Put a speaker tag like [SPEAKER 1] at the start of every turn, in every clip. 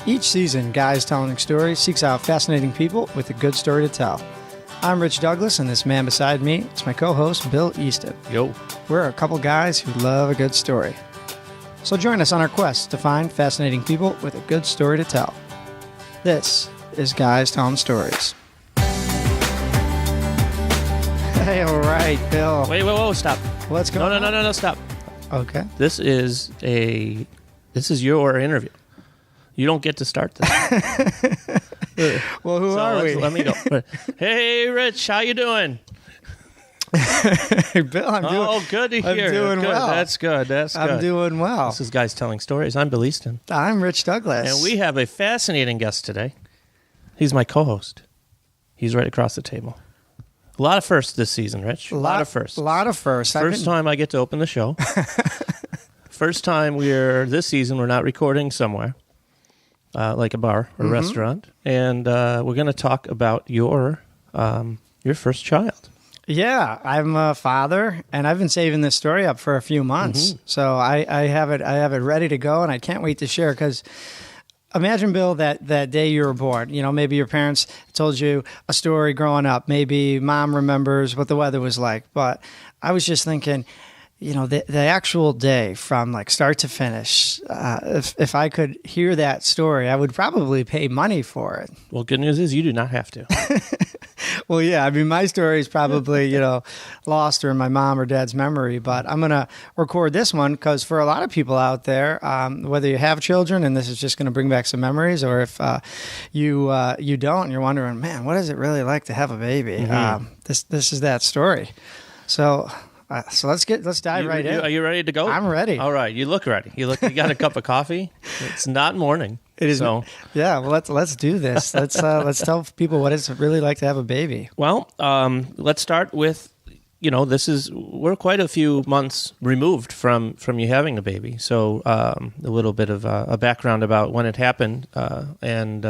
[SPEAKER 1] Each season, Guys Telling Stories seeks out fascinating people with a good story to tell. I'm Rich Douglas, and this man beside me is my co-host, Bill Easton.
[SPEAKER 2] Yo.
[SPEAKER 1] We're a couple guys who love a good story. So join us on our quest to find fascinating people with a good story to tell. This is Guys Telling Stories. Hey, all right, Bill.
[SPEAKER 2] Wait, whoa, stop.
[SPEAKER 1] What's going on?
[SPEAKER 2] No, stop.
[SPEAKER 1] Okay.
[SPEAKER 2] This is your interview. You don't get to start this.
[SPEAKER 1] Well, who are we?
[SPEAKER 2] Let me go. Hey, Rich, how you doing?
[SPEAKER 1] Hey, Bill, I'm doing.
[SPEAKER 2] Oh, good to hear.
[SPEAKER 1] I'm doing
[SPEAKER 2] good.
[SPEAKER 1] well.
[SPEAKER 2] That's good.
[SPEAKER 1] I'm doing well.
[SPEAKER 2] This is Guys Telling Stories. I'm Bill Easton.
[SPEAKER 1] I'm Rich Douglas.
[SPEAKER 2] And we have a fascinating guest today. He's my co-host. He's right across the table. A lot of firsts this season, Rich. A lot of firsts.
[SPEAKER 1] A lot of firsts.
[SPEAKER 2] First time I get to open the show. First time this season we're not recording somewhere, like a bar or restaurant. And we're going to talk about your first child.
[SPEAKER 1] Yeah, I'm a father, and I've been saving this story up for a few months. So I have it ready to go, and I can't wait to share because imagine, Bill, that day you were born. You know, maybe your parents told you a story growing up. Maybe mom remembers what the weather was like. But I was just thinking, you know, the actual day from like start to finish, if I could hear that story, I would probably pay money for it.
[SPEAKER 2] Well, good news is you do not have to.
[SPEAKER 1] Well, yeah, I mean, my story is probably, lost or in my mom or dad's memory, but I'm going to record this one because for a lot of people out there, whether you have children and this is just going to bring back some memories, or if you don't and you're wondering, man, what is it really like to have a baby? This is that story. So let's dive right in.
[SPEAKER 2] Are you ready to go?
[SPEAKER 1] I'm ready.
[SPEAKER 2] All right, you look ready. You got a cup of coffee. It's not morning.
[SPEAKER 1] It is.
[SPEAKER 2] So.
[SPEAKER 1] Yeah. Well, let's do this. Let's tell people what it's really like to have a baby.
[SPEAKER 2] Well, let's start with, we're quite a few months removed from you having a baby. So a little bit of a background about when it happened and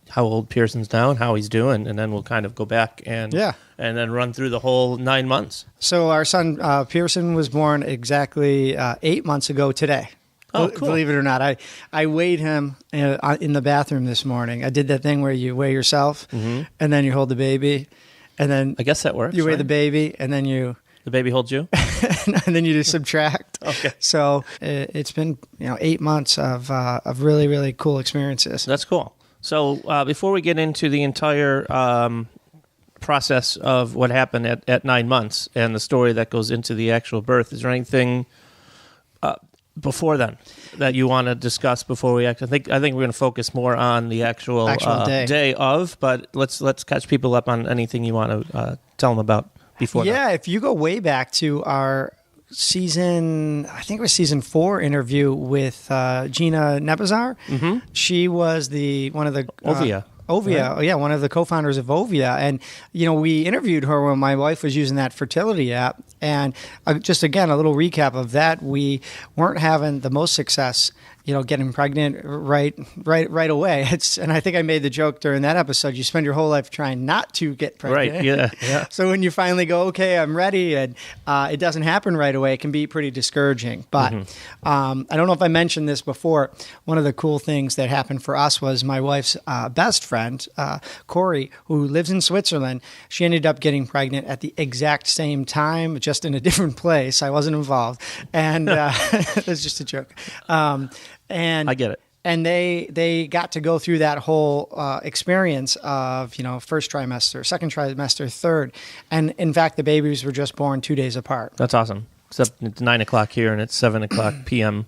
[SPEAKER 2] how old Pearson's now and how he's doing, and then we'll kind of go back and then run through the whole 9 months.
[SPEAKER 1] So our son Pearson was born exactly 8 months ago today.
[SPEAKER 2] Oh, cool.
[SPEAKER 1] Believe it or not, I weighed him in the bathroom this morning. I did that thing where you weigh yourself, and then you hold the baby, and then
[SPEAKER 2] I guess that works.
[SPEAKER 1] You weigh
[SPEAKER 2] right?
[SPEAKER 1] the baby, and then
[SPEAKER 2] the baby holds you,
[SPEAKER 1] and then you just subtract.
[SPEAKER 2] Okay.
[SPEAKER 1] So it's been 8 months of really, really cool experiences.
[SPEAKER 2] That's cool. So before we get into the entire process of what happened at 9 months and the story that goes into the actual birth, is there anything before then that you want to discuss before we act? I think we're going to focus more on the actual day of, but let's catch people up on anything you want to tell them about before that.
[SPEAKER 1] Yeah, if you go way back to our season 4 interview with Gina Nebazar. She was one of the
[SPEAKER 2] Ovia.
[SPEAKER 1] Right? Yeah, one of the co-founders of Ovia. And, we interviewed her when my wife was using that fertility app. And just, again, a little recap of that. We weren't having the most success, getting pregnant right away. And I think I made the joke during that episode, you spend your whole life trying not to get pregnant.
[SPEAKER 2] Right, yeah.
[SPEAKER 1] So when you finally go, okay, I'm ready, and it doesn't happen right away, it can be pretty discouraging. But I don't know if I mentioned this before. One of the cool things that happened for us was my wife's best friend, Corey, who lives in Switzerland. She ended up getting pregnant at the exact same time, just in a different place. I wasn't involved. And that's just a joke. And
[SPEAKER 2] I get it.
[SPEAKER 1] And they got to go through that whole experience of, first trimester, second trimester, third. And in fact, the babies were just born 2 days apart.
[SPEAKER 2] That's awesome. Except it's 9 o'clock here and it's 7 o'clock p.m.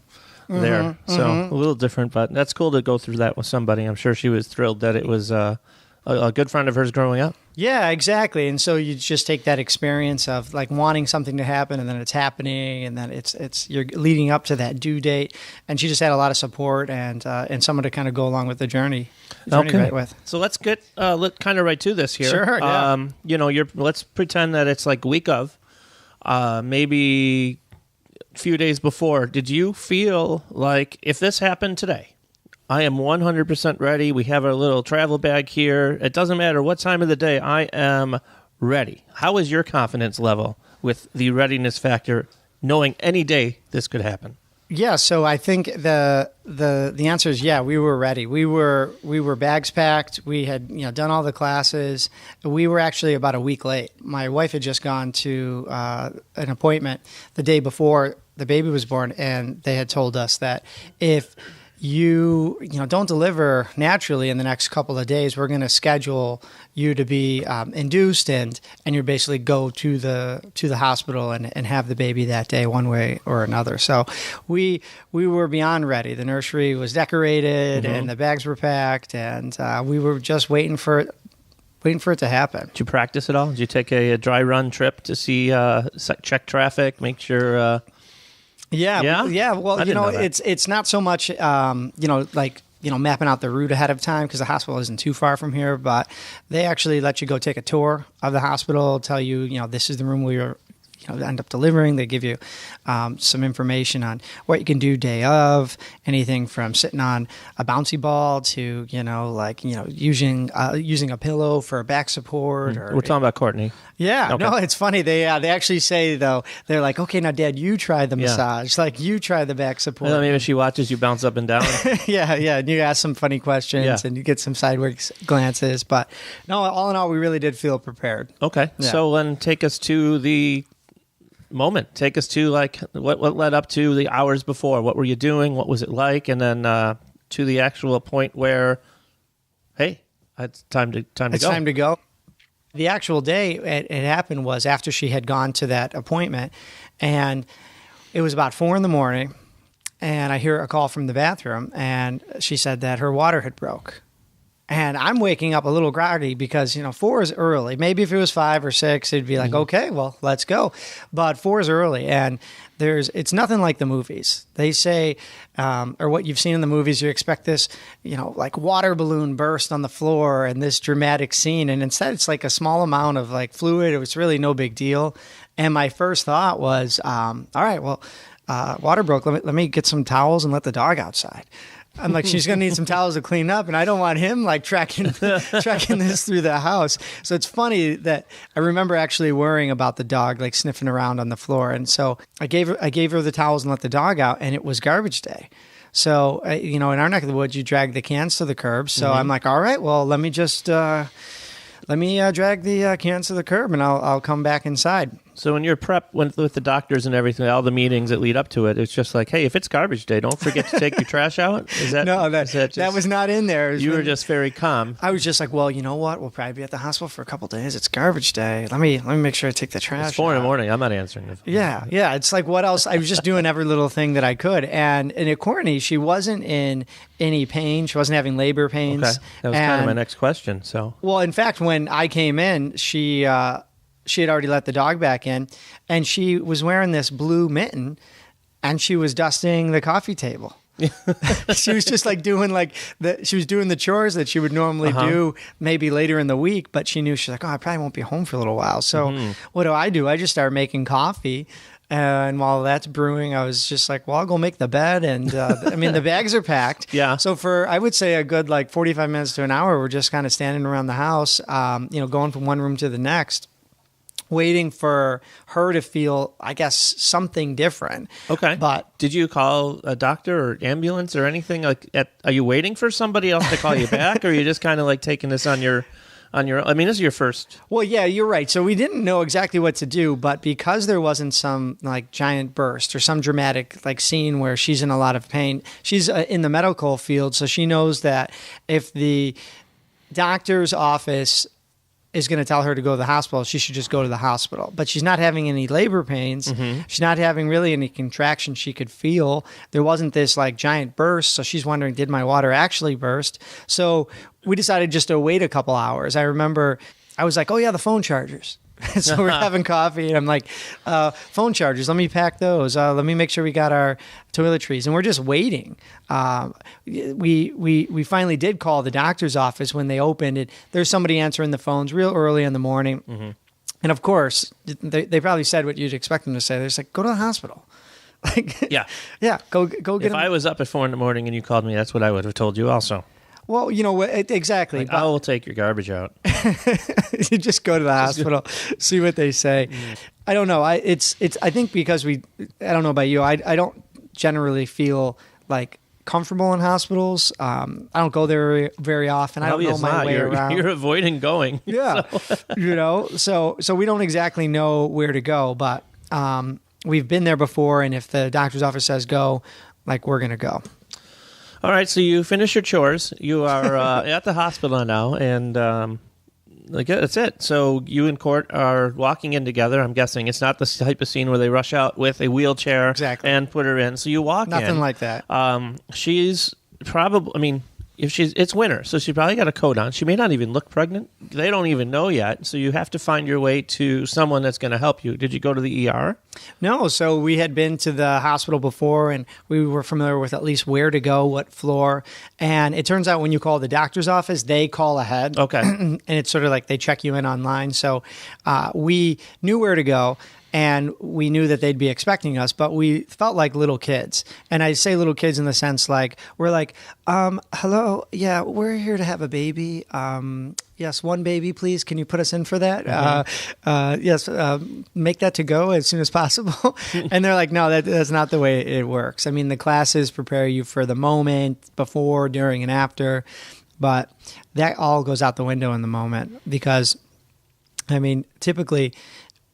[SPEAKER 2] there. So a little different, but that's cool to go through that with somebody. I'm sure she was thrilled that it was a good friend of hers growing up.
[SPEAKER 1] Yeah, exactly. And so you just take that experience of like wanting something to happen, and then it's happening, and then it's you're leading up to that due date. And she just had a lot of support and someone to kind of go along with the journey right with.
[SPEAKER 2] So let's get kind of right to this here.
[SPEAKER 1] Sure. Yeah.
[SPEAKER 2] Let's pretend that it's like week of, maybe a few days before. Did you feel like if this happened today, I am 100% ready. We have our little travel bag here. It doesn't matter what time of the day. I am ready. How is your confidence level with the readiness factor, knowing any day this could happen?
[SPEAKER 1] Yeah, so I think the answer is yeah, we were ready. We were bags packed. We had done all the classes. We were actually about a week late. My wife had just gone to an appointment the day before the baby was born, and they had told us that if you don't deliver naturally in the next couple of days, we're going to schedule you to be induced, and you basically go to the hospital and have the baby that day, one way or another. So we were beyond ready. The nursery was decorated, and the bags were packed, and we were just waiting for it to happen.
[SPEAKER 2] Did you practice at all? Did you take a dry run trip to see check traffic, make sure?
[SPEAKER 1] Yeah. Well, it's not so much, mapping out the route ahead of time because the hospital isn't too far from here, but they actually let you go take a tour of the hospital, tell you, this is the room where you're end up delivering. They give you some information on what you can do day of, anything from sitting on a bouncy ball to using a pillow for back support. Or
[SPEAKER 2] we're talking about Courtney.
[SPEAKER 1] Yeah,
[SPEAKER 2] okay.
[SPEAKER 1] No, it's funny. They actually say though, they're like, okay, now Dad, you try the massage, like you try the back support.
[SPEAKER 2] Well, maybe she watches you bounce up and down.
[SPEAKER 1] yeah, and you ask some funny questions and you get some sideways glances. But no, all in all, we really did feel prepared.
[SPEAKER 2] Okay, so then take us to the moment. Take us to what led up to the hours before. What were you doing? What was it like? And then to the actual point where, hey, it's time to go.
[SPEAKER 1] It's time to go. The actual day it happened was after she had gone to that appointment, and it was about 4 a.m, and I hear a call from the bathroom, and she said that her water had broke. And I'm waking up a little groggy because, 4 is early. Maybe if it was 5 or 6, it'd be like, okay, well, let's go. But 4 is early, and it's nothing like the movies. They say, or what you've seen in the movies, you expect this, like water balloon burst on the floor and this dramatic scene. And instead, it's like a small amount of like fluid. It was really no big deal. And my first thought was, all right, well, water broke. Let me get some towels and let the dog outside. I'm like, she's going to need some towels to clean up, and I don't want him like tracking this through the house. So it's funny that I remember actually worrying about the dog like sniffing around on the floor. And so I gave her the towels and let the dog out, and it was garbage day. So, in our neck of the woods, you drag the cans to the curb. So I'm like, all right, well, let me just drag the cans to the curb, and I'll come back inside.
[SPEAKER 2] So in your prep with the doctors and everything, all the meetings that lead up to it, it's just like, hey, if it's garbage day, don't forget to take your trash out? Is that
[SPEAKER 1] No, that was not in there.
[SPEAKER 2] You were just very calm.
[SPEAKER 1] I was just like, well, you know what? We'll probably be at the hospital for a couple of days. It's garbage day. Let me make sure I take the trash
[SPEAKER 2] It's 4
[SPEAKER 1] out.
[SPEAKER 2] a.m. I'm not answering it.
[SPEAKER 1] Yeah. It's like, what else? I was just doing every little thing that I could. And at Courtney, she wasn't in any pain. She wasn't having labor pains.
[SPEAKER 2] Okay. That was kind of my next question. So,
[SPEAKER 1] well, in fact, when I came in, she had already let the dog back in, and she was wearing this blue mitten, and she was dusting the coffee table. She was just like doing she was doing the chores that she would normally do maybe later in the week, but she knew, she's like, oh, I probably won't be home for a little while. So what do? I just started making coffee. And while that's brewing, I was just like, well, I'll go make the bed. And the bags are packed.
[SPEAKER 2] Yeah.
[SPEAKER 1] So for, I would say, a good 45 minutes to an hour, we're just kind of standing around the house, going from one room to the next, waiting for her to feel, I guess, something different.
[SPEAKER 2] Okay.
[SPEAKER 1] But
[SPEAKER 2] did you call a doctor or ambulance or anything? Are you waiting for somebody else to call you back, or are you just kind of like taking this on your own? I mean, this is your first.
[SPEAKER 1] Well, yeah, you're right. So we didn't know exactly what to do, but because there wasn't some giant burst or some dramatic scene where she's in a lot of pain, she's in the medical field, so she knows that if the doctor's office is going to tell her to go to the hospital, she should just go to the hospital. But she's not having any labor pains. She's not having really any contraction she could feel. There wasn't this giant burst. So she's wondering, did my water actually burst? So we decided just to wait a couple hours. I remember I was like, oh yeah, the phone chargers. So we're having coffee, and I'm like, phone chargers, let me pack those. Let me make sure we got our toiletries. And we're just waiting. We finally did call the doctor's office when they opened it. There's somebody answering the phones real early in the morning. And of course, they probably said what you'd expect them to say. They're just like, go to the hospital.
[SPEAKER 2] Yeah.
[SPEAKER 1] Go get
[SPEAKER 2] If
[SPEAKER 1] them.
[SPEAKER 2] I was up at 4 a.m. and you called me, that's what I would have told you also.
[SPEAKER 1] Well, exactly.
[SPEAKER 2] I will take your garbage out.
[SPEAKER 1] You just go to the hospital, see what they say. I don't know. I think because I don't know about you. I don't generally feel like comfortable in hospitals. I don't go there very often. I don't know my way around.
[SPEAKER 2] You're avoiding going.
[SPEAKER 1] Yeah. So we don't exactly know where to go, but we've been there before, and if the doctor's office says go, like, we're going to go.
[SPEAKER 2] All right, so you finish your chores. You are at the hospital now, and that's it. So you and Court are walking in together. I'm guessing it's not the type of scene where they rush out with a wheelchair and put her in. So you walk in.
[SPEAKER 1] Nothing like that.
[SPEAKER 2] She's probably, I mean, it's winter, so she probably got a coat on. She may not even look pregnant. They don't even know yet, so you have to find your way to someone that's going to help you. Did you go to the ER?
[SPEAKER 1] No, so we had been to the hospital before, and we were familiar with at least where to go, what floor. And it turns out when you call the doctor's office, they call ahead.
[SPEAKER 2] Okay.
[SPEAKER 1] And it's sort of like they check you in online. So we knew where to go. And we knew that they'd be expecting us, but we felt like little kids. And I say little kids in the sense like, we're like, hello, yeah, we're here to have a baby. Yes, one baby, please. Can you put us in for that? Mm-hmm. Yes, make that to go as soon as possible. And they're like, no, that's not the way it works. I mean, the classes prepare you for the moment, before, during, and after. But that all goes out the window in the moment because, I mean, typically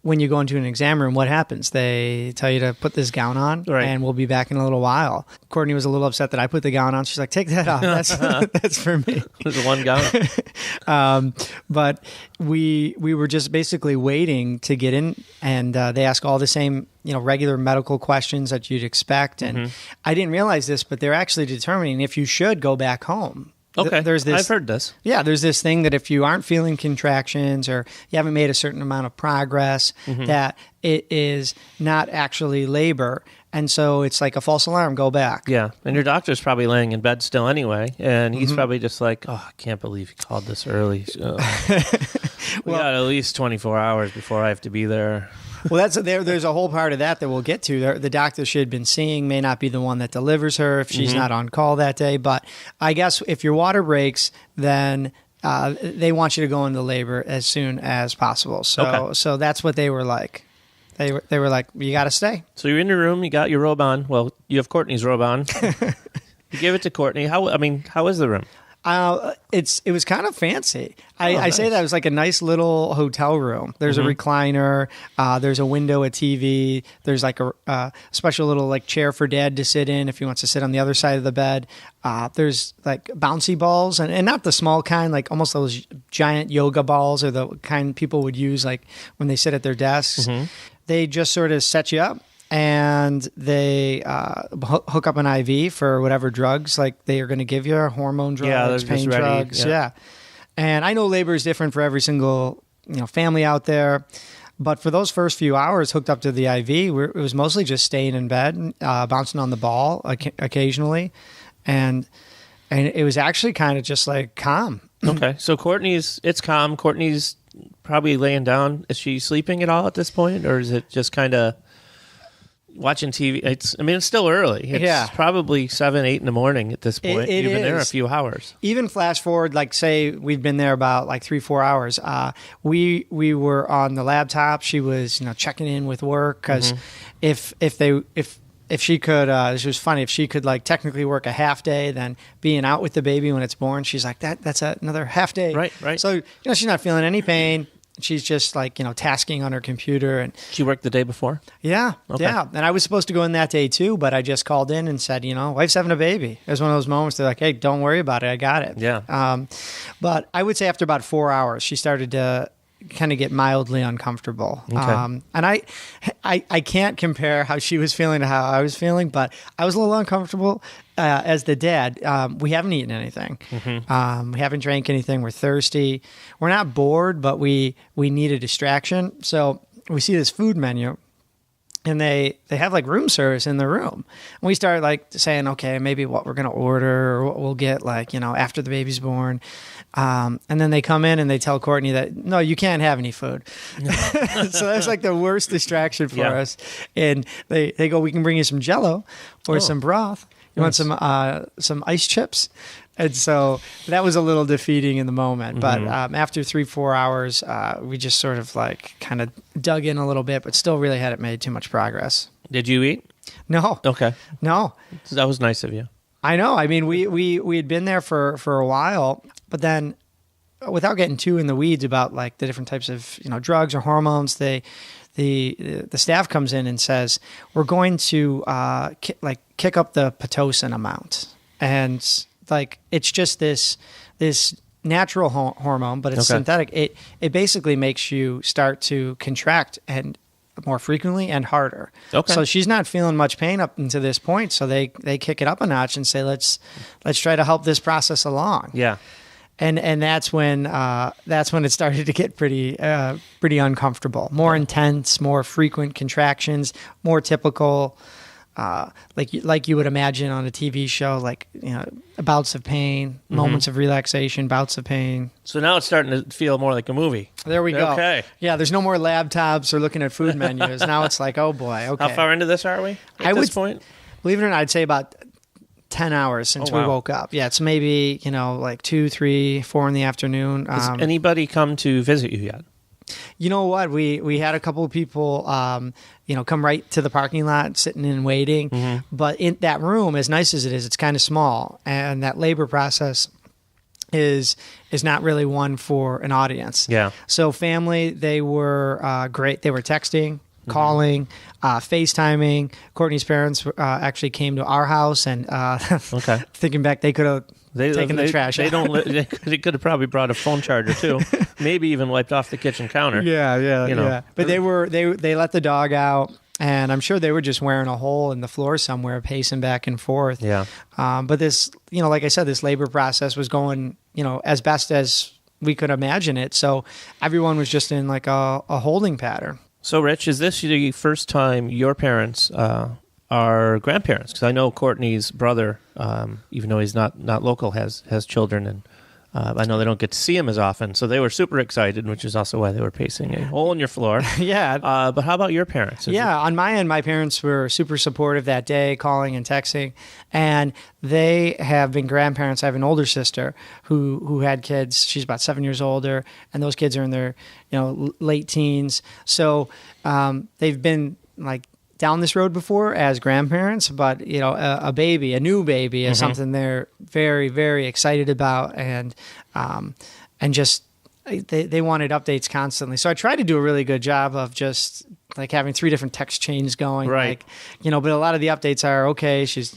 [SPEAKER 1] when you go into an exam room, what happens? They tell you to put this gown on, and we'll be back in a little while. Courtney was a little upset that I put the gown on. She's like, take that off. That's for me.
[SPEAKER 2] There's one gown.
[SPEAKER 1] But we were just basically waiting to get in, and they ask all the same, regular medical questions that you'd expect. And I didn't realize this, but they're actually determining if you should go back home.
[SPEAKER 2] Okay,
[SPEAKER 1] there's this,
[SPEAKER 2] I've heard this.
[SPEAKER 1] Yeah, there's this thing that if you aren't feeling contractions or you haven't made a certain amount of progress, that it is not actually labor. And so it's like a false alarm, go back.
[SPEAKER 2] Yeah, and your doctor's probably laying in bed still anyway, and he's probably just like, oh, I can't believe he called this early. We got at least 24 hours before I have to be there.
[SPEAKER 1] Well, there's a whole part of that we'll get to. The doctor she had been seeing may not be the one that delivers her if she's not on call that day. But I guess if your water breaks, then they want you to go into labor as soon as possible. So that's what they were like. They were like, you got to stay.
[SPEAKER 2] So you're in your room. You got your robe on. Well, you have Courtney's robe on. You give it to Courtney. How is the room?
[SPEAKER 1] It was kind of fancy. I say that it was like a nice little hotel room. There's a recliner. There's a window, a TV. There's like a special little like chair for Dad to sit in if he wants to sit on the other side of the bed. There's like bouncy balls and not the small kind, like almost those giant yoga balls or the kind people would use like when they sit at their desks. They just sort of set you up. And they hook up an IV for whatever drugs like they are going to give you, hormone drugs, pain drugs. Yeah. And I know labor is different for every single family out there. But for those first few hours hooked up to the IV, it was mostly just staying in bed, bouncing on the ball occasionally. And it was actually kind of just like calm.
[SPEAKER 2] Okay. So it's calm. Courtney's probably laying down. Is she sleeping at all at this point? Or is it just kind of watching TV? It's still early. It's probably 7, 8 in the morning at this point. You've been there a few hours. Even
[SPEAKER 1] flash forward, like say we've been there about like 3-4 hours. We were on the laptop. She was checking in with work because if she could, this was funny. If she could like technically work a half day, then being out with the baby when it's born, she's like that's another half day.
[SPEAKER 2] Right.
[SPEAKER 1] So she's not feeling any pain. She's just like, tasking on her computer. And
[SPEAKER 2] she worked the day before?
[SPEAKER 1] Yeah. Okay. Yeah. And I was supposed to go in that day too, but I just called in and said, wife's having a baby. It was one of those moments they're like, hey, don't worry about it. I got it.
[SPEAKER 2] Yeah.
[SPEAKER 1] But I would say after about 4 hours, she started to kind of get mildly uncomfortable.
[SPEAKER 2] Okay.
[SPEAKER 1] And I can't compare how she was feeling to how I was feeling, but I was a little uncomfortable as the dad. We haven't eaten anything. We haven't drank anything. We're thirsty. We're not bored, but we need a distraction. So we see this food menu. And they have like room service in the room. And we start like saying, okay, maybe what we're going to order or what we'll get like, after the baby's born. And then they come in and they tell Courtney that, no, you can't have any food. So that's like the worst distraction for us. And they go, we can bring you some Jell-O or some broth. You want some ice chips? And so that was a little defeating in the moment. But after 3-4 hours, we just sort of like kind of dug in a little bit, but still really hadn't made too much progress.
[SPEAKER 2] Did you eat?
[SPEAKER 1] No.
[SPEAKER 2] Okay.
[SPEAKER 1] No.
[SPEAKER 2] That was nice of you.
[SPEAKER 1] I know. I mean, we had been there for a while, but then without getting too in the weeds about like the different types of, drugs or hormones, the staff comes in and says, we're going to kick up the Pitocin amount. And like, it's just this natural hormone, but it's synthetic. It basically makes you start to contract and more frequently and harder. Okay. So she's not feeling much pain up until this point. So they kick it up a notch and say, let's try to help this process along.
[SPEAKER 2] Yeah.
[SPEAKER 1] And that's when it started to get pretty uncomfortable, more intense, more frequent contractions, more typical, like you would imagine on a TV show, like bouts of pain, moments of relaxation, bouts of pain.
[SPEAKER 2] So now it's starting to feel more like a movie.
[SPEAKER 1] There we go.
[SPEAKER 2] Okay.
[SPEAKER 1] Yeah, there's no more laptops or looking at food menus. Now it's like, oh boy. Okay.
[SPEAKER 2] How far into this are we at this point?
[SPEAKER 1] Believe it or not, I'd say about 10 hours since we woke up. Yeah, it's maybe, like 2, 3, 4 in the afternoon.
[SPEAKER 2] Has anybody come to visit you yet?
[SPEAKER 1] You know what? We had a couple of people, come right to the parking lot, sitting and waiting. Mm-hmm. But in that room, as nice as it is, it's kind of small, and that labor process is not really one for an audience. Yeah. So family, they were great. They were texting, calling, FaceTiming. Courtney's parents actually came to our house, and thinking back, they could have taken the trash out.
[SPEAKER 2] They could have probably brought a phone charger too. Maybe even wiped off the kitchen counter.
[SPEAKER 1] Yeah. But they let the dog out, and I'm sure they were just wearing a hole in the floor somewhere, pacing back and forth. Yeah. But this, like I said, this labor process was going, as best as we could imagine it. So everyone was just in like a holding pattern.
[SPEAKER 2] So, Rich, is this the first time your parents are grandparents? Because I know Courtney's brother, even though he's not local, has children, and I know they don't get to see him as often. So they were super excited, which is also why they were pacing a hole in your floor.
[SPEAKER 1] Yeah.
[SPEAKER 2] But how about your parents?
[SPEAKER 1] On my end, my parents were super supportive that day, calling and texting, and they have been grandparents. I have an older sister who had kids. She's about 7 years older, and those kids are in their late teens. So they've been like down this road before as grandparents, but a new baby is something they're very, very excited about, and just they wanted updates constantly. So I tried to do a really good job of just like having 3 different text chains going, right? But a lot of the updates are okay. She's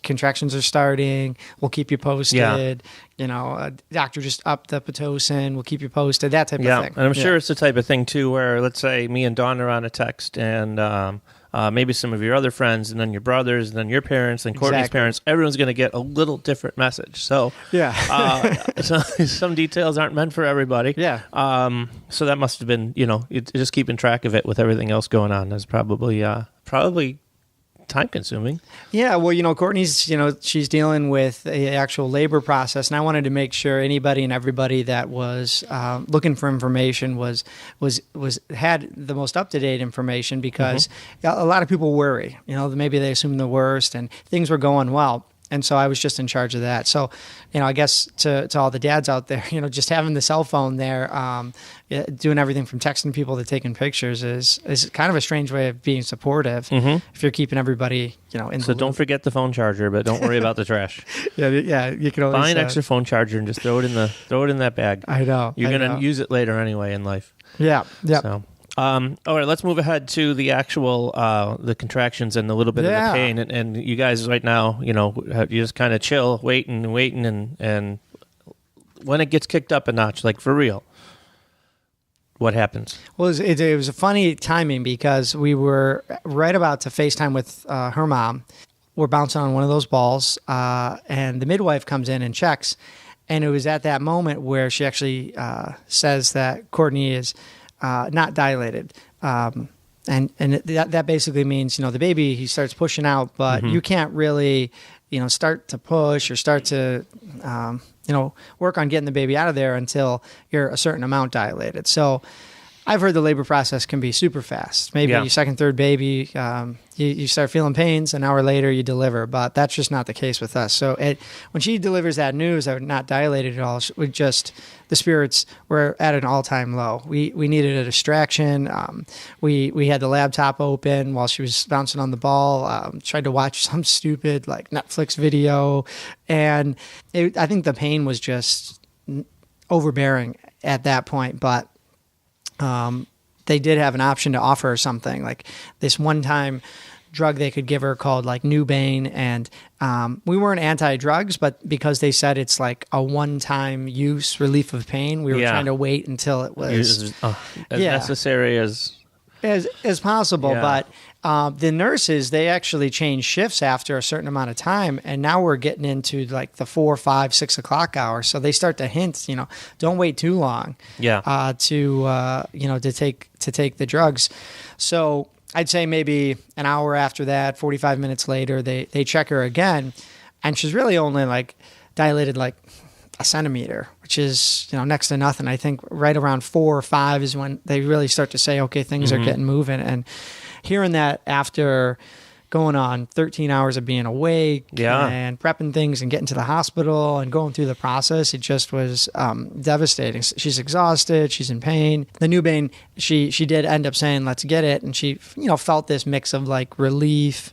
[SPEAKER 1] contractions are starting. We'll keep you posted. Yeah. Doctor just upped the Pitocin. We'll keep you posted. That type of thing.
[SPEAKER 2] And I'm sure it's the type of thing too, where let's say me and Dawn are on a text, and maybe some of your other friends, and then your brothers, and then your parents, and Courtney's parents. Everyone's going to get a little different message. So, some details aren't meant for everybody. Yeah. So that must have been, just keeping track of it with everything else going on is probably time consuming.
[SPEAKER 1] Yeah. Well, Courtney's, she's dealing with the actual labor process, and I wanted to make sure anybody and everybody that was looking for information had the most up-to-date information, because a lot of people worry, maybe they assume the worst, and things were going well. And so I was just in charge of that. So, I guess to all the dads out there, just having the cell phone there, doing everything from texting people to taking pictures is kind of a strange way of being supportive if you're keeping everybody, in the loop.
[SPEAKER 2] So don't forget the phone charger, but don't worry about the trash.
[SPEAKER 1] Yeah. You can always
[SPEAKER 2] buy an extra phone charger and just throw it in that bag.
[SPEAKER 1] I know.
[SPEAKER 2] You're going to use it later anyway in life.
[SPEAKER 1] Yeah. Yeah.
[SPEAKER 2] So. All right, let's move ahead to the actual the contractions and a little bit of the pain. And you guys right now, you just kind of chill, waiting, and when it gets kicked up a notch, like for real, what happens?
[SPEAKER 1] Well, it was a funny timing, because we were right about to FaceTime with her mom. We're bouncing on one of those balls, and the midwife comes in and checks. And it was at that moment where she actually says that Courtney is not dilated. And that basically means, the baby, he starts pushing out, but you can't really, start to push or start to, work on getting the baby out of there until you're a certain amount dilated. So I've heard the labor process can be super fast. Maybe your second, third baby, you start feeling pains, an hour later you deliver, but that's just not the case with us. So when she delivers that news that we're not dilated at all, the spirits were at an all-time low. We needed a distraction. We had the laptop open while she was bouncing on the ball, tried to watch some stupid like Netflix video, and I think the pain was just overbearing at that point, but they did have an option to offer her something like this one-time drug they could give her called like Nubane, and we weren't anti-drugs, but because they said it's like a one-time use relief of pain, we were trying to wait until it was
[SPEAKER 2] as necessary as
[SPEAKER 1] possible. Yeah. But the nurses, they actually change shifts after a certain amount of time, and now we're getting into like the 4, 5, 6 o'clock hour. So they start to hint, don't wait too long. To take the drugs. So I'd say maybe an hour after that, 45 minutes later, they check her again, and she's really only like dilated like a centimeter, which is next to nothing. I think right around 4 or 5 is when they really start to say, okay, things are getting moving. And hearing that after going on 13 hours of being awake and prepping things and getting to the hospital and going through the process, it just was devastating. She's exhausted. She's in pain. The Nubane, she did end up saying, let's get it. And she, felt this mix of like relief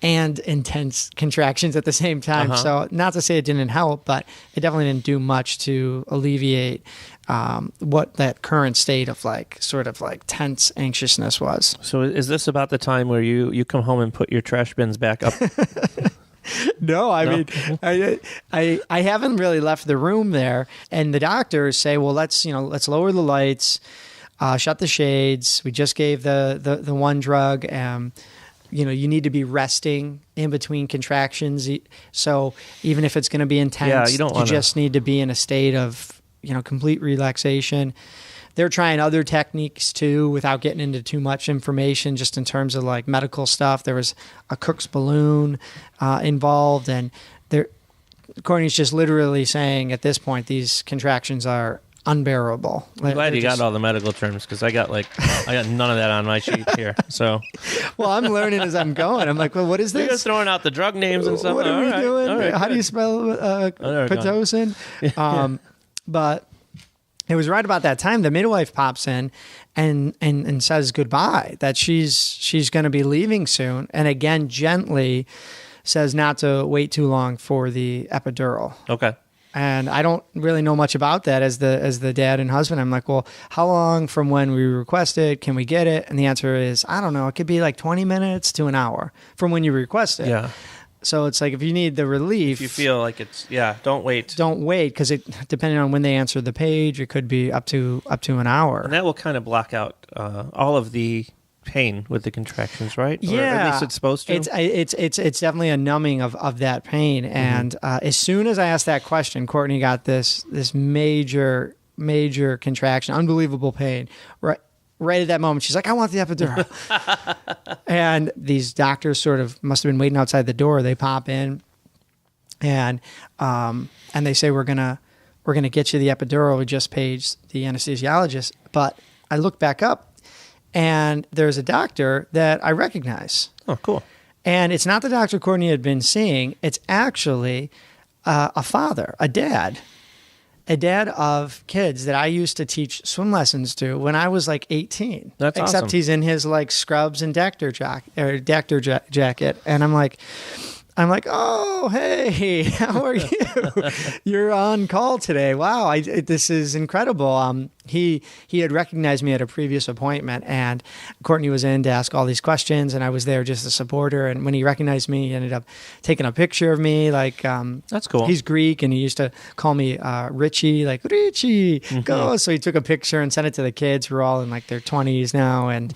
[SPEAKER 1] and intense contractions at the same time. So not to say it didn't help, but it definitely didn't do much to alleviate what that current state of like sort of like tense anxiousness was.
[SPEAKER 2] So is this about the time where you come home and put your trash bins back up?
[SPEAKER 1] No, I mean, I haven't really left the room there, and the doctors say, well, let's lower the lights, shut the shades. We just gave the one drug. You need to be resting in between contractions. So even if it's going to be intense, you just need to be in a state of complete relaxation. They're trying other techniques too, without getting into too much information, just in terms of like medical stuff. There was a Cook's balloon involved, and Courtney's just literally saying at this point, these contractions are unbearable.
[SPEAKER 2] I'm glad you got all the medical terms, because I got none of that on my sheet here. So,
[SPEAKER 1] well, I'm learning as I'm going. I'm like, well, what is this?
[SPEAKER 2] You're just throwing out the drug names and stuff.
[SPEAKER 1] What are we doing?
[SPEAKER 2] All right,
[SPEAKER 1] how do you spell Pitocin? But it was right about that time the midwife pops in and says goodbye, that she's going to be leaving soon, and again gently says not to wait too long for the epidural.
[SPEAKER 2] Okay.
[SPEAKER 1] And I don't really know much about that as the dad and husband. I'm like, well, how long from when we requested can we get it? And the answer is, I don't know. It could be like 20 minutes to an hour from when you request it.
[SPEAKER 2] Yeah.
[SPEAKER 1] So it's like, if you need the relief,
[SPEAKER 2] if you feel like it's, don't wait.
[SPEAKER 1] Don't wait, because depending on when they answer the page, it could be up to an hour.
[SPEAKER 2] And that will kind of block out all of the pain with the contractions, right?
[SPEAKER 1] Yeah,
[SPEAKER 2] or at least it's supposed to.
[SPEAKER 1] It's definitely a numbing of that pain. And as soon as I asked that question, Courtney got this major contraction, unbelievable pain. Right at that moment, she's like, I want the epidural. And these doctors sort of must have been waiting outside the door. They pop in, and they say, we're gonna get you the epidural. We just paged the anesthesiologist. But I look back up, and there's a doctor that I recognize.
[SPEAKER 2] Oh, cool.
[SPEAKER 1] And it's not the doctor Courtney had been seeing. It's actually a father, a dad of kids that I used to teach swim lessons to when I was like 18.
[SPEAKER 2] That's
[SPEAKER 1] Except
[SPEAKER 2] awesome.
[SPEAKER 1] He's in his like scrubs and Dactyr jacket. And I'm like, oh, hey, how are you? You're on call today. Wow, this is incredible. He had recognized me at a previous appointment, and Courtney was in to ask all these questions, and I was there just to support her. And when he recognized me, he ended up taking a picture of me. Like,
[SPEAKER 2] that's cool.
[SPEAKER 1] He's Greek, and he used to call me Richie, like, Richie, go. So he took a picture and sent it to the kids who are all in like their 20s now. And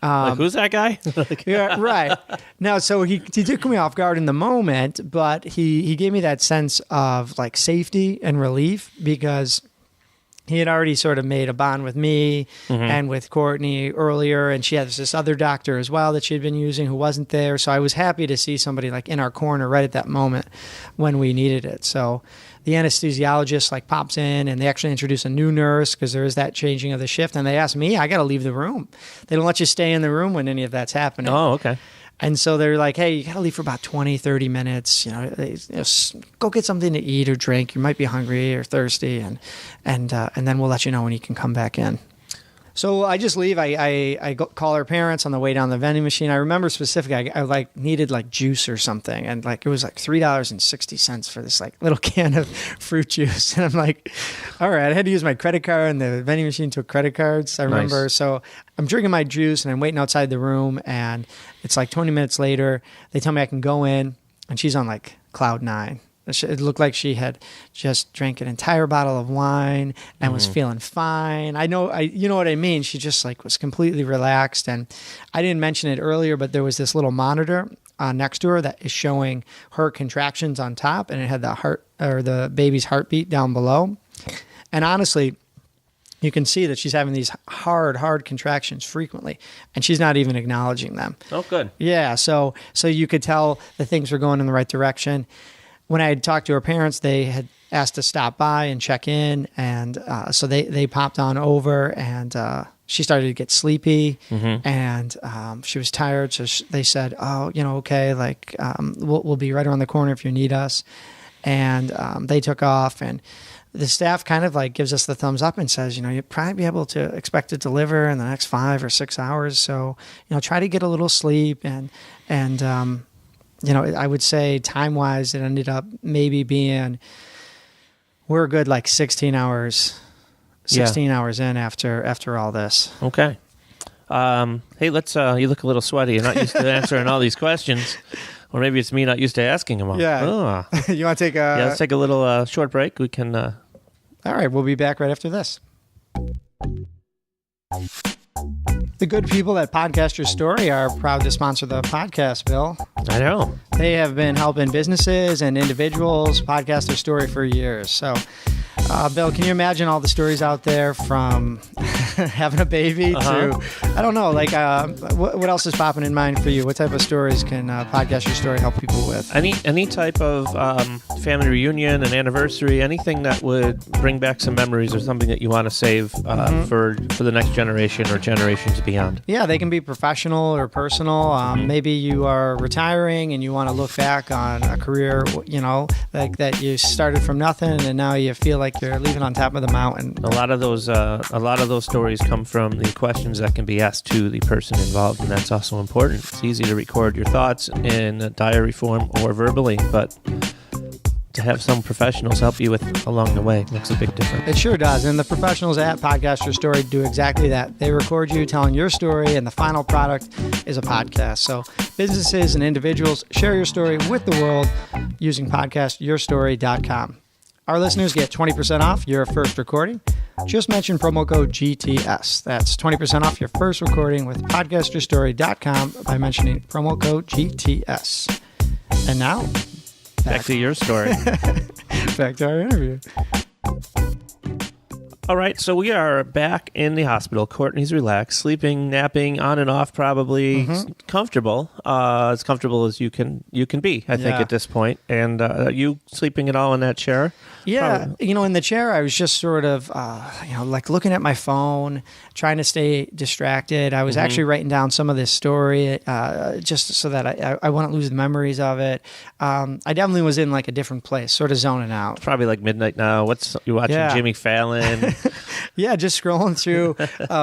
[SPEAKER 2] like, who's that guy?
[SPEAKER 1] Yeah, right. Now, so he took me off guard in the moment, but he gave me that sense of like safety and relief, because he had already sort of made a bond with me and with Courtney earlier, and she had this other doctor as well that she had been using who wasn't there. So I was happy to see somebody like in our corner right at that moment when we needed it. So the anesthesiologist like pops in, and they actually introduce a new nurse because there is that changing of the shift. And they ask me, I got to leave the room. They don't let you stay in the room when any of that's happening.
[SPEAKER 2] Oh, okay.
[SPEAKER 1] And so they're like, hey, you got to leave for about 20, 30 minutes. Go get something to eat or drink. You might be hungry or thirsty. And then we'll let you know when you can come back in. So I just leave. I call her parents on the way down the vending machine. I remember specifically, I like needed like juice or something, and like it was like $3.60 for this like little can of fruit juice. And I'm like, all right, I had to use my credit card, and the vending machine took credit cards. I remember. Nice. So I'm drinking my juice, and I'm waiting outside the room, and it's like 20 minutes later. They tell me I can go in, and she's on like cloud 9. It looked like she had just drank an entire bottle of wine and was feeling fine. You know what I mean? She just like was completely relaxed. And I didn't mention it earlier, but there was this little monitor next to her that is showing her contractions on top, and it had the heart or the baby's heartbeat down below. And honestly, you can see that she's having these hard contractions frequently, and she's not even acknowledging them.
[SPEAKER 2] Oh, good.
[SPEAKER 1] Yeah. So you could tell that things were going in the right direction. When I had talked to her parents, they had asked to stop by and check in, and so they popped on over, and she started to get sleepy, and she was tired. So they said, "Oh, okay, like we'll be right around the corner if you need us." And they took off, and the staff kind of like gives us the thumbs up and says, you'll probably be able to expect to deliver in the next 5 or 6 hours. So try to get a little sleep and I would say time-wise, it ended up maybe being, we're good like 16 hours in after all this.
[SPEAKER 2] Okay. Hey, let's, you look a little sweaty. You're not used to answering all these questions. Or maybe it's me not used to asking them all.
[SPEAKER 1] Yeah. Oh. You want to take a...
[SPEAKER 2] Yeah, let's take a little short break. We can...
[SPEAKER 1] All right, we'll be back right after this. The good people at Podcast Your Story are proud to sponsor the podcast, Bill.
[SPEAKER 2] I know.
[SPEAKER 1] They have been helping businesses and individuals podcast their story for years. So, Bill, can you imagine all the stories out there from having a baby to, I don't know, like what else is popping in mind for you? What type of stories can Podcast Your Story help people with?
[SPEAKER 2] Any type of family reunion, an anniversary, anything that would bring back some memories or something that you want to save for the next generation or generations beyond.
[SPEAKER 1] Yeah, they can be professional or personal. Maybe you are retiring and you want to look back on a career, like that you started from nothing and now you feel like you're leaving on top of the mountain.
[SPEAKER 2] A lot of those stories come from the questions that can be asked to the person involved, and that's also important. It's easy to record your thoughts in diary form or verbally, but to have some professionals help you with along the way makes a big difference.
[SPEAKER 1] It sure does. And the professionals at Podcast Your Story do exactly that. They record you telling your story, and the final product is a podcast. So businesses and individuals share your story with the world using podcastyourstory.com. Our listeners get 20% off your first recording. Just mention promo code GTS. That's 20% off your first recording with podcastyourstory.com by mentioning promo code GTS. And now,
[SPEAKER 2] back to your story.
[SPEAKER 1] Back to our interview.
[SPEAKER 2] All right, so we are back in the hospital. Courtney's relaxed, sleeping, napping, on and off, probably comfortable, as comfortable as you can be, I think, at this point. And are you sleeping at all in that chair?
[SPEAKER 1] Yeah,
[SPEAKER 2] probably.
[SPEAKER 1] in the chair, I was just sort of, like looking at my phone, trying to stay distracted. I was actually writing down some of this story just so that I wouldn't lose the memories of it. I definitely was in like a different place, sort of zoning out.
[SPEAKER 2] It's probably like midnight now. You're watching Jimmy Fallon?
[SPEAKER 1] Yeah, just scrolling through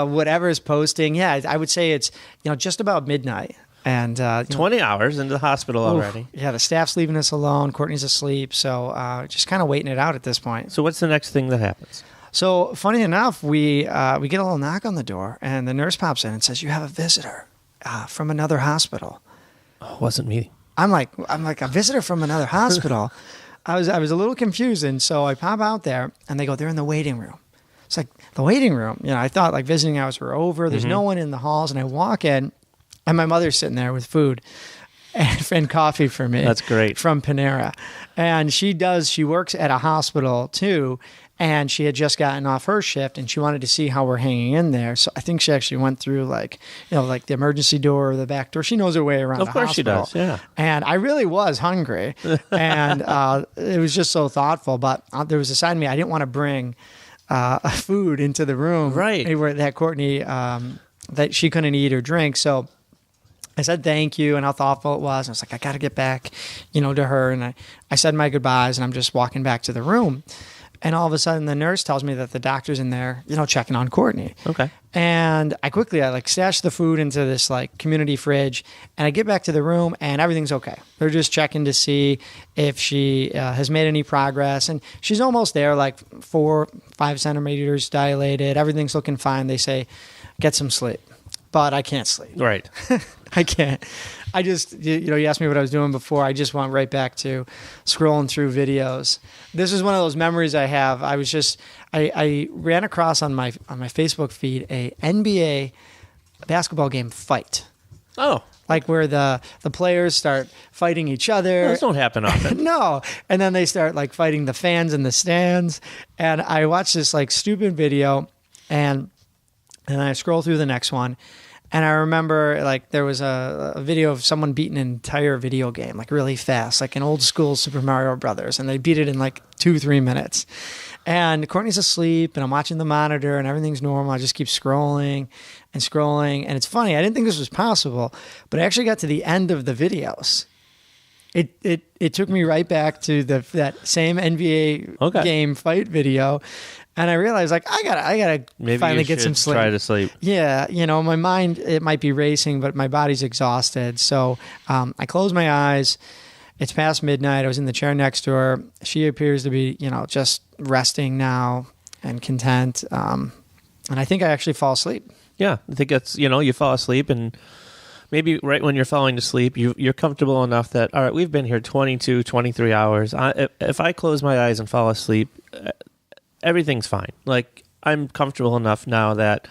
[SPEAKER 1] whatever is posting. Yeah, I would say it's just about midnight. And
[SPEAKER 2] 20 hours into the hospital already.
[SPEAKER 1] Yeah, the staff's leaving us alone. Courtney's asleep, so just kind of waiting it out at this point.
[SPEAKER 2] So what's the next thing that happens?
[SPEAKER 1] So funny enough, we get a little knock on the door, and the nurse pops in and says, "You have a visitor from another hospital."
[SPEAKER 2] Oh, it wasn't me.
[SPEAKER 1] I'm like a visitor from another hospital. I was a little confused, and so I pop out there, and they go, "They're in the waiting room." It's like the waiting room. I thought like visiting hours were over. There's no one in the halls, and I walk in. And my mother's sitting there with food. and coffee for me.
[SPEAKER 2] That's great.
[SPEAKER 1] From Panera. And she works at a hospital too. And she had just gotten off her shift and she wanted to see how we're hanging in there. So I think she actually went through like the emergency door or the back door. She knows her way around the hospital. Of course she does,
[SPEAKER 2] yeah.
[SPEAKER 1] And I really was hungry. And it was just so thoughtful. But there was a side of me, I didn't want to bring food into the room.
[SPEAKER 2] Right.
[SPEAKER 1] Where that Courtney, that she couldn't eat or drink. So I said thank you and how thoughtful it was. I was like, I got to get back, to her. And I said my goodbyes and I'm just walking back to the room. And all of a sudden the nurse tells me that the doctor's in there, checking on Courtney.
[SPEAKER 2] Okay.
[SPEAKER 1] And I stashed the food into this like community fridge and I get back to the room and everything's okay. They're just checking to see if she has made any progress. And she's almost there, like 4-5 centimeters dilated. Everything's looking fine. They say, get some sleep. But I can't sleep.
[SPEAKER 2] Right.
[SPEAKER 1] I can't. I just, you asked me what I was doing before. I just went right back to scrolling through videos. This is one of those memories I have. I ran across on my Facebook feed a NBA basketball game fight.
[SPEAKER 2] Oh.
[SPEAKER 1] Like where the players start fighting each other.
[SPEAKER 2] Those don't happen often.
[SPEAKER 1] No. And then they start like fighting the fans in the stands. And I watched this like stupid video and I scroll through the next one. And I remember like there was a video of someone beating an entire video game, like really fast, like an old school Super Mario Brothers. And they beat it in like 2-3 minutes. And Courtney's asleep and I'm watching the monitor and everything's normal. I just keep scrolling and scrolling. And it's funny. I didn't think this was possible, but I actually got to the end of the videos. It took me right back to that same NBA game fight video. And I realized, like, I gotta
[SPEAKER 2] Maybe
[SPEAKER 1] finally get some sleep.
[SPEAKER 2] Try to sleep.
[SPEAKER 1] Yeah, my mind, it might be racing, but my body's exhausted. So I close my eyes. It's past midnight. I was in the chair next to her. She appears to be, just resting now and content. And I think I actually fall asleep.
[SPEAKER 2] Yeah, I think that's, you fall asleep and maybe right when you're falling asleep, you're comfortable enough that, all right, we've been here 22, 23 hours. If I close my eyes and fall asleep, everything's fine. Like, I'm comfortable enough now that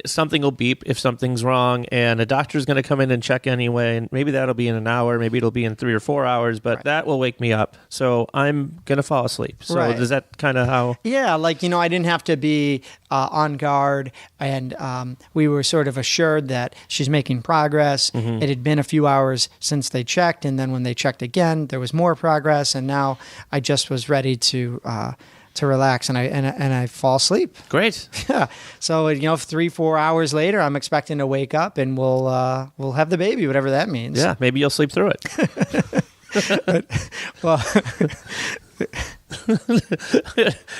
[SPEAKER 2] something will beep if something's wrong, and a doctor's going to come in and check anyway, and maybe that'll be in an hour, maybe it'll be in 3 or 4 hours, but that will wake me up. So I'm going to fall asleep. So is that kind of how?
[SPEAKER 1] Yeah, like, I didn't have to be on guard, and we were sort of assured that she's making progress. Mm-hmm. It had been a few hours since they checked, and then when they checked again, there was more progress, and now I just was ready to relax, and I fall asleep.
[SPEAKER 2] Great.
[SPEAKER 1] Yeah. So 3-4 hours later, I'm expecting to wake up and we'll have the baby, whatever that means.
[SPEAKER 2] Yeah. Maybe you'll sleep through it.
[SPEAKER 1] Well,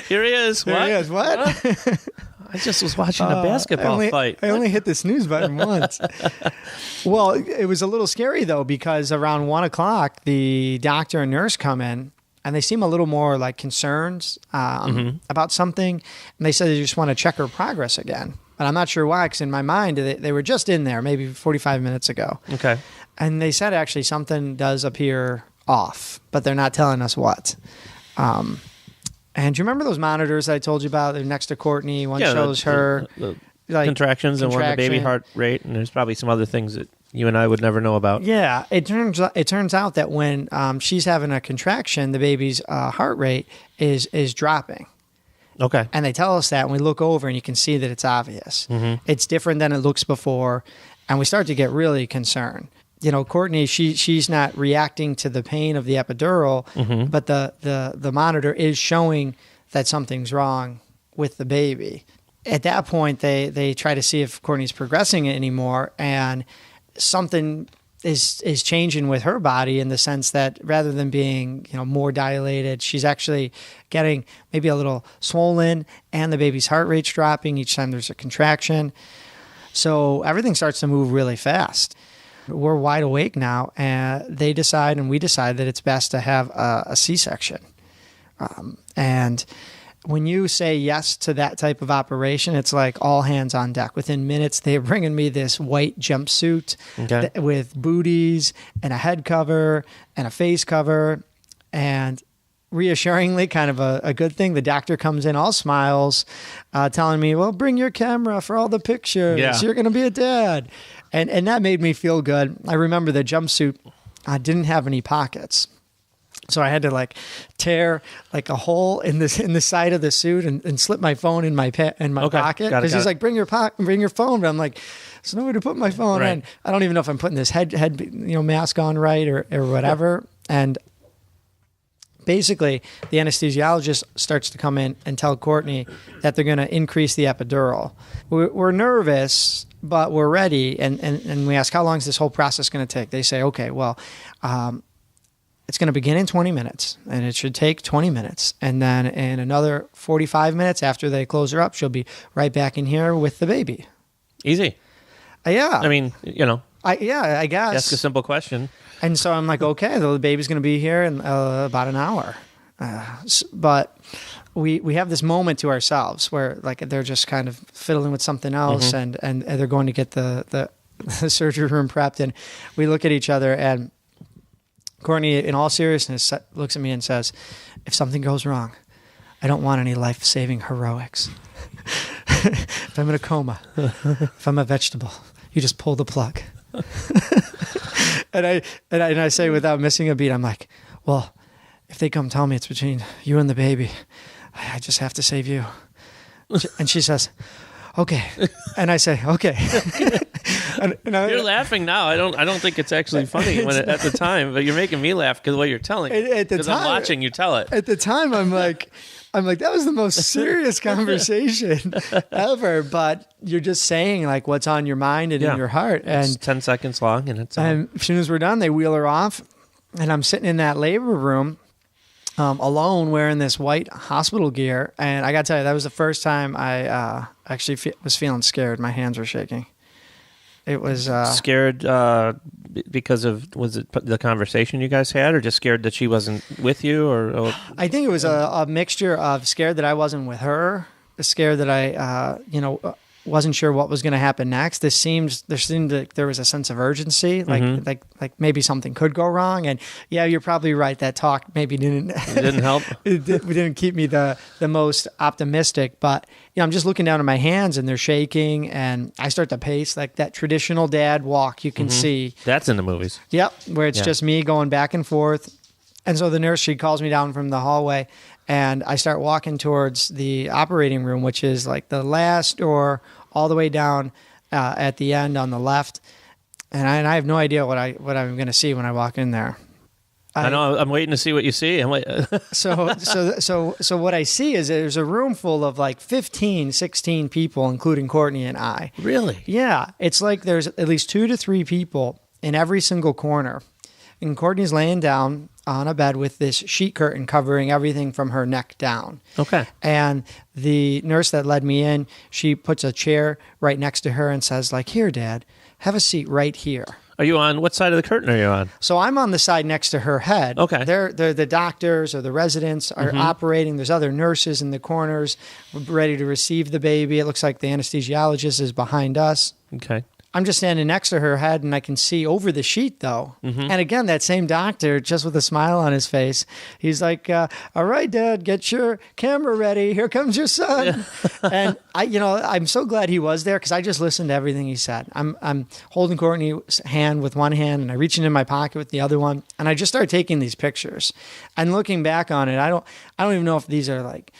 [SPEAKER 2] here he is.
[SPEAKER 1] There he is. What?
[SPEAKER 2] I just was watching a basketball fight.
[SPEAKER 1] I only hit the snooze button once. Well, it was a little scary though, because around 1:00, the doctor and nurse come in. And they seem a little more like concerned about something. And they said they just want to check her progress again. But I'm not sure why, because in my mind, they were just in there maybe 45 minutes ago.
[SPEAKER 2] Okay.
[SPEAKER 1] And they said actually something does appear off, but they're not telling us what. And do you remember those monitors I told you about? They're next to Courtney. One shows her
[SPEAKER 2] like contractions and one the baby heart rate. And there's probably some other things that you and I would never know about.
[SPEAKER 1] Yeah, it turns out that when she's having a contraction, the baby's heart rate is dropping.
[SPEAKER 2] Okay.
[SPEAKER 1] And they tell us that, and we look over, and you can see that it's obvious. Mm-hmm. It's different than it looks before, and we start to get really concerned. Courtney, she's not reacting to the pain of the epidural, mm-hmm. but the monitor is showing that something's wrong with the baby. At that point, they try to see if Courtney's progressing anymore, and something is changing with her body in the sense that rather than being more dilated, she's actually getting maybe a little swollen, and the baby's heart rate's dropping each time there's a contraction. So everything starts to move really fast. We're wide awake now, and they decide, and we decide, that it's best to have a C-section. And when you say yes to that type of operation, it's like all hands on deck. Within minutes, they're bringing me this white jumpsuit with booties and a head cover and a face cover. And reassuringly, kind of a good thing, the doctor comes in all smiles, telling me, well, bring your camera for all the pictures. Yeah. You're going to be a dad. And that made me feel good. I remember the jumpsuit didn't have any pockets. So I had to like tear like a hole in the side of the suit and slip my phone in my pocket, because he's like, bring your phone. But I'm like, there's nowhere to put my phone in. I don't even know if I'm putting this head mask on right or whatever. And basically, the anesthesiologist starts to come in and tell Courtney that they're going to increase the epidural. We're nervous, but we're ready. And we ask, how long is this whole process going to take? They say, okay, well, it's going to begin in 20 minutes, and it should take 20 minutes. And then in another 45 minutes after they close her up, she'll be right back in here with the baby.
[SPEAKER 2] Easy.
[SPEAKER 1] Yeah.
[SPEAKER 2] I mean,
[SPEAKER 1] I guess.
[SPEAKER 2] Ask a simple question.
[SPEAKER 1] And so I'm like, okay, the baby's going to be here in about an hour. But we have this moment to ourselves where like they're just kind of fiddling with something else, and they're going to get the surgery room prepped, and we look at each other, and Courtney, in all seriousness, looks at me and says, if something goes wrong, I don't want any life-saving heroics. If I'm in a coma, if I'm a vegetable, you just pull the plug. and I say without missing a beat, I'm like, well, if they come tell me it's between you and the baby, I just have to save you. And she says, okay. And I say, okay.
[SPEAKER 2] You're laughing now. I don't think it's actually funny at the time, but you're making me laugh because what you're telling me. Because I'm watching you tell it.
[SPEAKER 1] At the time, I'm like, that was the most serious conversation ever. But you're just saying like what's on your mind and in your heart. And
[SPEAKER 2] it's 10 seconds long, and it's.
[SPEAKER 1] And as soon as we're done, they wheel her off, and I'm sitting in that labor room. Alone, wearing this white hospital gear, and I gotta tell you, that was the first time I actually was feeling scared. My hands were shaking. It was
[SPEAKER 2] scared because of, was it the conversation you guys had, or just scared that she wasn't with you, or?
[SPEAKER 1] I think it was a mixture of scared that I wasn't with her, scared that I wasn't sure what was going to happen next. There seemed like there was a sense of urgency, like maybe something could go wrong. And yeah, you're probably right. That talk maybe didn't
[SPEAKER 2] help.
[SPEAKER 1] It didn't keep me the most optimistic. But I'm just looking down at my hands and they're shaking, and I start to pace like that traditional dad walk. You can see
[SPEAKER 2] that's in the movies.
[SPEAKER 1] Yep, where it's just me going back and forth. And so the nurse, she calls me down from the hallway, and I start walking towards the operating room, which is like the last door all the way down at the end on the left. And I have no idea what I'm going to see when I walk in there.
[SPEAKER 2] I know. I'm waiting to see what you see.
[SPEAKER 1] So what I see is there's a room full of like 15, 16 people, including Courtney and I.
[SPEAKER 2] Really?
[SPEAKER 1] Yeah. It's like there's at least 2 to 3 people in every single corner. And Courtney's laying down on a bed with this sheet curtain covering everything from her neck down.
[SPEAKER 2] Okay.
[SPEAKER 1] And the nurse that led me in, she puts a chair right next to her and says, like, here, Dad, have a seat right here.
[SPEAKER 2] Are you on, what side of the curtain are you on?
[SPEAKER 1] So I'm on the side next to her head.
[SPEAKER 2] Okay.
[SPEAKER 1] They're the doctors or the residents are operating. There's other nurses in the corners ready to receive the baby. It looks like the anesthesiologist is behind us.
[SPEAKER 2] Okay.
[SPEAKER 1] I'm just standing next to her head, and I can see over the sheet, though. And again, that same doctor, just with a smile on his face, he's like, all right, Dad, get your camera ready. Here comes your son. Yeah. And I'm so glad he was there, because I just listened to everything he said. I'm holding Courtney's hand with one hand, and I reach into my pocket with the other one, and I just start taking these pictures. And looking back on it, I don't even know if these are like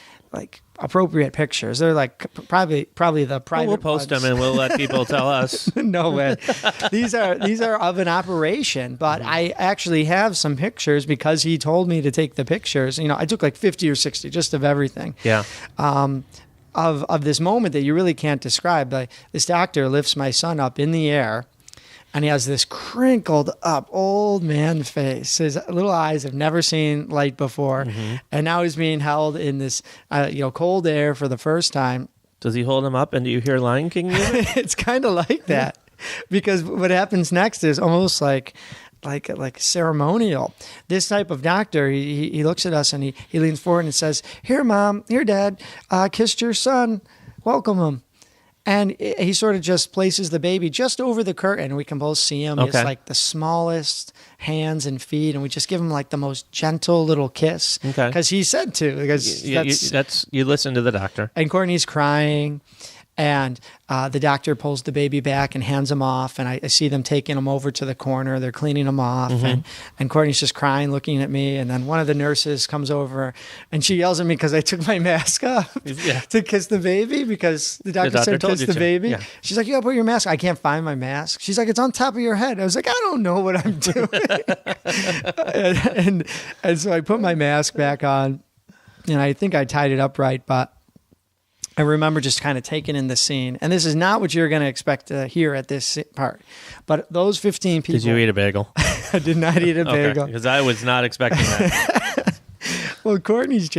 [SPEAKER 1] appropriate pictures. They're like probably the private.
[SPEAKER 2] We'll post them and we'll let people tell us.
[SPEAKER 1] No way. These are of an operation, but I actually have some pictures because he told me to take the pictures. I took like 50 or 60 just of everything.
[SPEAKER 2] Yeah.
[SPEAKER 1] Of this moment that you really can't describe. Like, this doctor lifts my son up in the air, and he has this crinkled up old man face. His little eyes have never seen light before. And now he's being held in this cold air for the first time.
[SPEAKER 2] Does he hold him up, and do you hear Lion King music?
[SPEAKER 1] It's kind of like that, because what happens next is almost like ceremonial. This type of doctor, he looks at us and he leans forward and says, here, Mom, here, Dad, kissed your son, welcome him. And he sort of just places the baby just over the curtain. We can both see him.
[SPEAKER 2] Okay.
[SPEAKER 1] It's like the smallest hands and feet, and we just give him like the most gentle little kiss.
[SPEAKER 2] Okay.
[SPEAKER 1] Because he said to. Because
[SPEAKER 2] you listen to the doctor.
[SPEAKER 1] And Courtney's crying, And the doctor pulls the baby back and hands him off. And I see them taking him over to the corner. They're cleaning him off. And Courtney's just crying, looking at me. And then one of the nurses comes over and she yells at me because I took my mask off to kiss the baby, because the doctor said kiss the baby. Yeah. She's like, you got to put your mask. I can't find my mask. She's like, it's on top of your head. I was like, I don't know what I'm doing. and so I put my mask back on, and I think I tied it up right, but I remember just kind of taking in the scene. And this is not what you're going to expect to hear at this part. But those 15 people...
[SPEAKER 2] Did you eat a bagel?
[SPEAKER 1] I did not eat a bagel.
[SPEAKER 2] Because I was not expecting that.
[SPEAKER 1] Well, Courtney's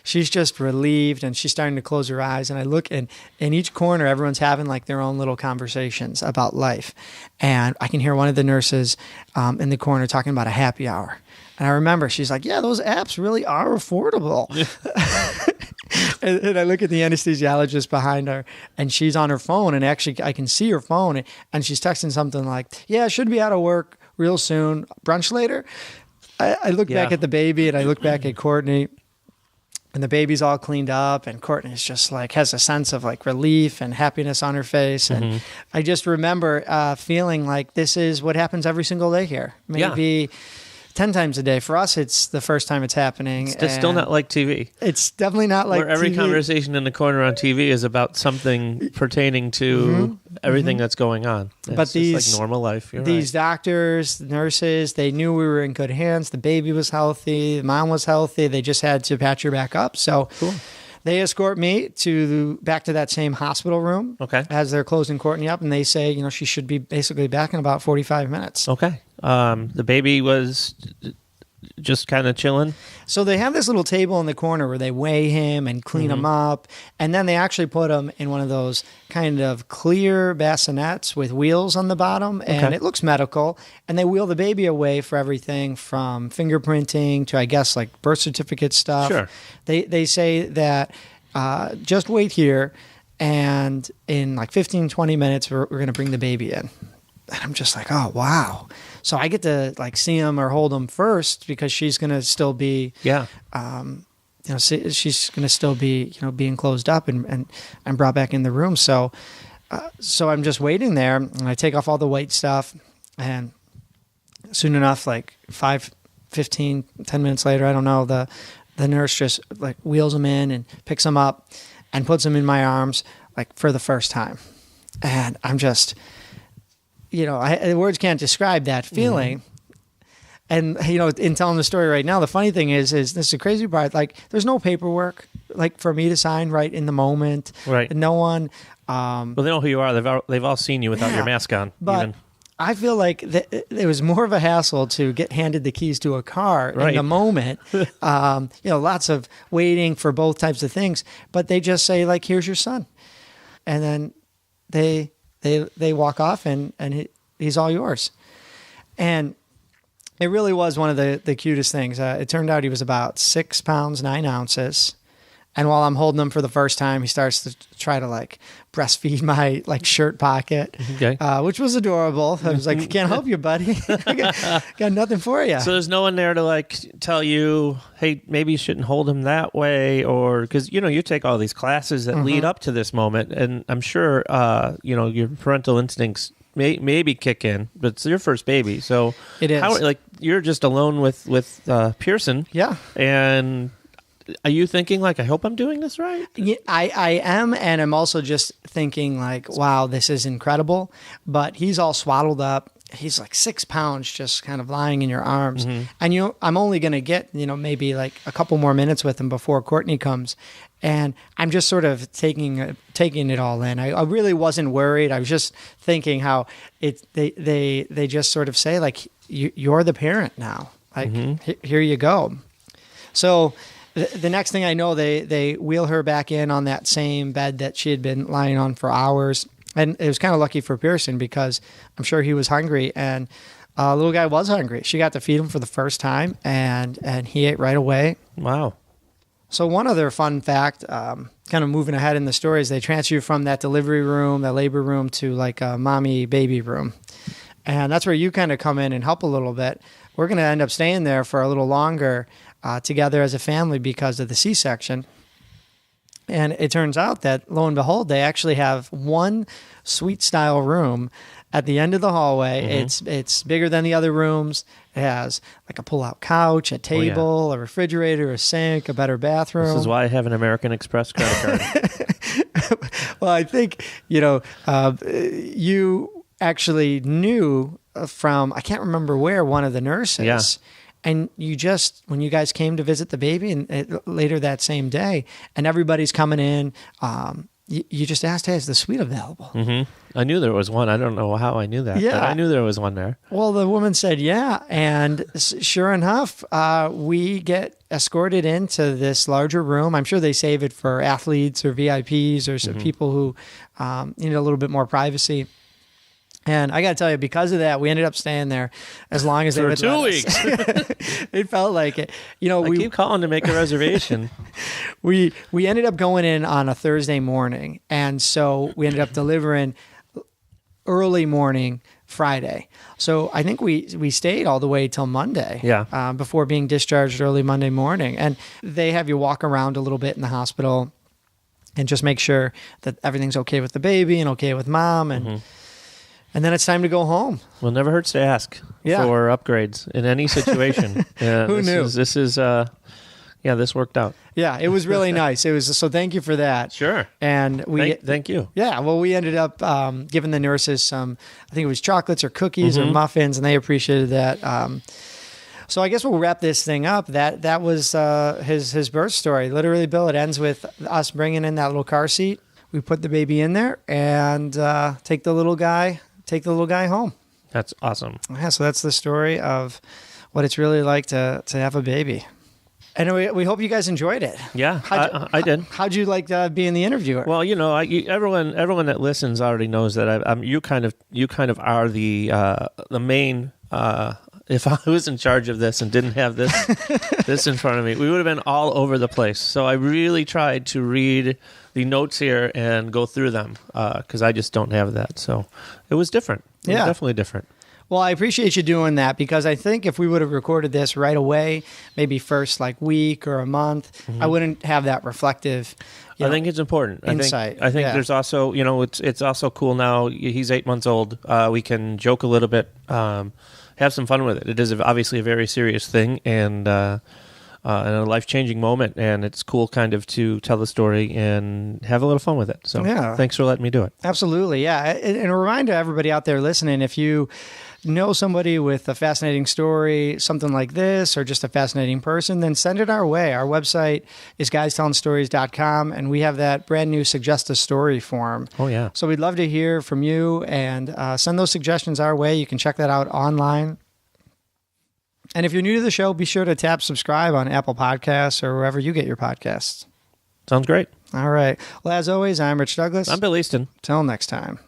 [SPEAKER 1] she's just relieved, and she's starting to close her eyes. And I look, and in each corner, everyone's having like their own little conversations about life. And I can hear one of the nurses in the corner talking about a happy hour. And I remember she's like, yeah, those apps really are affordable. And I look at the anesthesiologist behind her, and she's on her phone, and actually I can see her phone, and she's texting something like, yeah, I should be out of work real soon. Brunch later? I look back at the baby, and I look back at Courtney, and the baby's all cleaned up, and Courtney's just like has a sense of like relief and happiness on her face. And I just remember feeling like this is what happens every single day here. Maybe 10 times a day. For us, it's the first time it's happening.
[SPEAKER 2] It's still not like TV.
[SPEAKER 1] It's definitely not like
[SPEAKER 2] where every
[SPEAKER 1] TV.
[SPEAKER 2] Conversation in the corner on TV is about something pertaining to everything that's going on. It's just like normal life.
[SPEAKER 1] These doctors, nurses, they knew we were in good hands. The baby was healthy. The mom was healthy. They just had to patch her back up. So they escort me back to that same hospital room as they're closing Courtney up. And they say, she should be basically back in about 45 minutes.
[SPEAKER 2] Okay. The baby was just kind of chilling.
[SPEAKER 1] So they have this little table in the corner where they weigh him and clean him up. And then they actually put him in one of those kind of clear bassinets with wheels on the bottom. And it looks medical. And they wheel the baby away for everything from fingerprinting to, I guess, like birth certificate stuff.
[SPEAKER 2] Sure.
[SPEAKER 1] They say that just wait here. And in like 15, 20 minutes, we're going to bring the baby in. And I'm just like, oh, wow. So I get to like see him or hold him first because she's going to still be, she's going to still be, being closed up and brought back in the room. So I'm just waiting there, and I take off all the white stuff, and soon enough, like 5, 15, 10 minutes later, I don't know, the nurse just like wheels him in and picks him up and puts him in my arms like for the first time. And I'm just... words can't describe that feeling. And, in telling the story right now, the funny thing is this is the crazy part. Like, there's no paperwork, like, for me to sign right in the moment.
[SPEAKER 2] Right.
[SPEAKER 1] No one.
[SPEAKER 2] Well, they know who you are. They've all seen you without your mask on.
[SPEAKER 1] But even. I feel like it was more of a hassle to get handed the keys to a car in the moment. Lots of waiting for both types of things. But they just say, like, here's your son. And then they walk off, and he's all yours. And it really was one of the cutest things. It turned out he was about 6 pounds, 9 ounces. And while I'm holding him for the first time, he starts to try to like breastfeed my like shirt pocket, which was adorable. I was like, I can't help you, buddy. I got nothing for you.
[SPEAKER 2] So there's no one there to like tell you, hey, maybe you shouldn't hold him that way, or because you take all these classes that lead up to this moment, and I'm sure your parental instincts maybe kick in, but it's your first baby, so
[SPEAKER 1] it is.
[SPEAKER 2] You're just alone with Pearson, and. Are you thinking like, I hope I'm doing this right?
[SPEAKER 1] Yeah, I am, and I'm also just thinking like, wow, this is incredible. But he's all swaddled up. He's like 6 pounds just kind of lying in your arms. And I'm only going to get, maybe like a couple more minutes with him before Courtney comes. And I'm just sort of taking it all in. I really wasn't worried. I was just thinking how they just sort of say like, you're the parent now. Like, here you go. So the next thing I know, they wheel her back in on that same bed that she had been lying on for hours. And it was kind of lucky for Pearson because I'm sure he was hungry, and little guy was hungry. She got to feed him for the first time, and he ate right away.
[SPEAKER 2] Wow.
[SPEAKER 1] So one other fun fact, kind of moving ahead in the story, is they transfer you from that delivery room, that labor room, to like a mommy-baby room. And that's where you kind of come in and help a little bit. We're going to end up staying there for a little longer together as a family because of the C-section. And it turns out that, lo and behold, they actually have one suite style room at the end of the hallway. It's bigger than the other rooms. It has like a pull-out couch, a table, a refrigerator, a sink, a better bathroom.
[SPEAKER 2] This is why I have an American Express credit card.
[SPEAKER 1] Well, I think, you actually knew from, I can't remember where, one of the nurses.
[SPEAKER 2] Yeah.
[SPEAKER 1] And you just, when you guys came to visit the baby and later that same day, and everybody's coming in, you just asked, hey, is the suite available?
[SPEAKER 2] I knew there was one. I don't know how I knew that.
[SPEAKER 1] Yeah.
[SPEAKER 2] But I knew there was one there.
[SPEAKER 1] Well, the woman said, yeah. And sure enough, we get escorted into this larger room. I'm sure they save it for athletes or VIPs or some people who need a little bit more privacy. And I got to tell you, because of that, we ended up staying there as long as they would
[SPEAKER 2] let us.
[SPEAKER 1] 2 weeks. It felt like it.
[SPEAKER 2] I keep calling to make a reservation.
[SPEAKER 1] We ended up going in on a Thursday morning, and so we ended up delivering early morning Friday. So I think we stayed all the way till Monday.
[SPEAKER 2] Yeah.
[SPEAKER 1] Before being discharged early Monday morning, and they have you walk around a little bit in the hospital, and just make sure that everything's okay with the baby and okay with mom, and. And then it's time to go home.
[SPEAKER 2] Well, never hurts to ask for upgrades in any situation.
[SPEAKER 1] Who knew?
[SPEAKER 2] This worked out.
[SPEAKER 1] Yeah, it was really nice. So thank you for that.
[SPEAKER 2] Sure.
[SPEAKER 1] And
[SPEAKER 2] thank you.
[SPEAKER 1] Yeah, well, we ended up giving the nurses some, I think it was chocolates or cookies or muffins, and they appreciated that. So I guess we'll wrap this thing up. That was his birth story. Literally, Bill, it ends with us bringing in that little car seat. We put the baby in there and take the little guy home.
[SPEAKER 2] That's awesome.
[SPEAKER 1] Yeah, so that's the story of what it's really like to have a baby. And we hope you guys enjoyed it.
[SPEAKER 2] Yeah, I did.
[SPEAKER 1] How'd you like being the interviewer?
[SPEAKER 2] Well, everyone that listens already knows that you kind of are the main. If I was in charge of this and didn't have this in front of me, we would have been all over the place. So I really tried to read the notes here and go through them because I just don't have that. So it was different. It was definitely different.
[SPEAKER 1] Well, I appreciate you doing that, because I think if we would have recorded this right away, maybe first week or a month, I wouldn't have that reflective.
[SPEAKER 2] I think it's important.
[SPEAKER 1] Insight.
[SPEAKER 2] I think there's also, it's also cool now. He's 8 months old. We can joke a little bit, have some fun with it. It is obviously a very serious thing and a life-changing moment, and it's cool kind of to tell the story and have a little fun with it. So thanks for letting me do it.
[SPEAKER 1] Absolutely, yeah. And a reminder to everybody out there listening, if you know somebody with a fascinating story, something like this, or just a fascinating person, then send it our way. Our website is guystellingstories.com, and we have that brand new Suggest a Story form.
[SPEAKER 2] Oh, yeah.
[SPEAKER 1] So we'd love to hear from you, and send those suggestions our way. You can check that out online. And if you're new to the show, be sure to tap subscribe on Apple Podcasts or wherever you get your podcasts.
[SPEAKER 2] Sounds great.
[SPEAKER 1] All right. Well, as always, I'm Rich Douglas.
[SPEAKER 2] I'm Bill Easton.
[SPEAKER 1] Till next time.